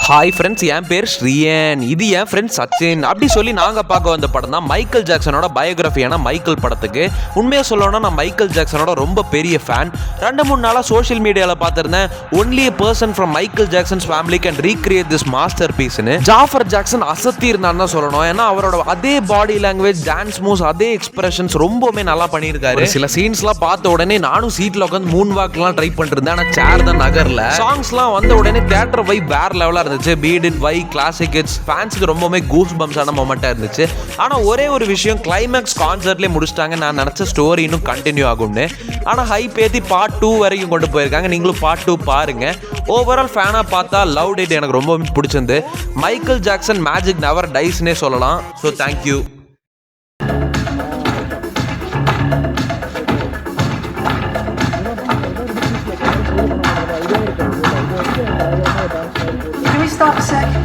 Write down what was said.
Hi friends, என் பேர் ஸ்ரீயன். இது என் friend Sachin. அப்படி சொல்லி நாங்கள் பார்க்க வந்த படம் தான் மைக்கேல் ஜாக்சனோட பயோகிராஃபியான மைக்கேல் படத்துக்கு. உண்மையாக சொல்லணும்னா நான் மைக்கேல் ஜாக்சனோட ரொம்ப பெரிய ஃபேன். 2-3 நாளாக சோஷியல் மீடியாவில் பார்த்துருந்தேன். Only a person from Michael Jackson's family can recreate this master பீஸ்னு. ஜாஃபர் ஜாக்சன் அசத்தி இருந்தான்னு தான் சொல்லணும். ஏன்னா அவரோட அதே பாடி லாங்குவேஜ், டான்ஸ் மூவ்ஸ், அதே எக்ஸ்பிரஷன்ஸ் ரொம்பவுமே நல்லா பண்ணியிருக்காரு. சில சீன்ஸ்லாம் பார்த்த உடனே நானும் சீட்டில் உட்காந்து மூன் வாக்லாம் ட்ரை பண்ணிருந்தேன். ஆனால் சேர் தான் நகரில். சாங்ஸ்லாம் வந்த உடனே தியேட்டர் வைப் வேற லெவலாக இருந்துச்சு. பீட் இட் வை கிளாசிக் ஹிட்ஸ் ஃபேன்ஸுக்கு ரொம்பவே கூஸ் பம்ஸான மொமெண்ட்டாக இருந்துச்சு. ஆனால் ஒரே ஒரு விஷயம், கிளைமேக்ஸ் கான்சர்ட்லேயே முடிச்சிட்டாங்க. நான் நினச்ச ஸ்டோரி இன்னும் கண்டினியூ ஆகும்னு. ஆனால் ஹைப் ஏற்றி பார்ட் 2 வரைக்கும் கொண்டு போயிருக்காங்க. நீங்களும் பார்ட் 2 பாருங்க. ஓவரால் ஃபேனாக பார்த்தா லவ் டேட் எனக்கு ரொம்ப பிடிச்சிருந்து. மைக்கேல் ஜாக்சன் மேஜிக் நெவர் டைஸ்னே சொல்லலாம். So thank you. Can we stop a sec?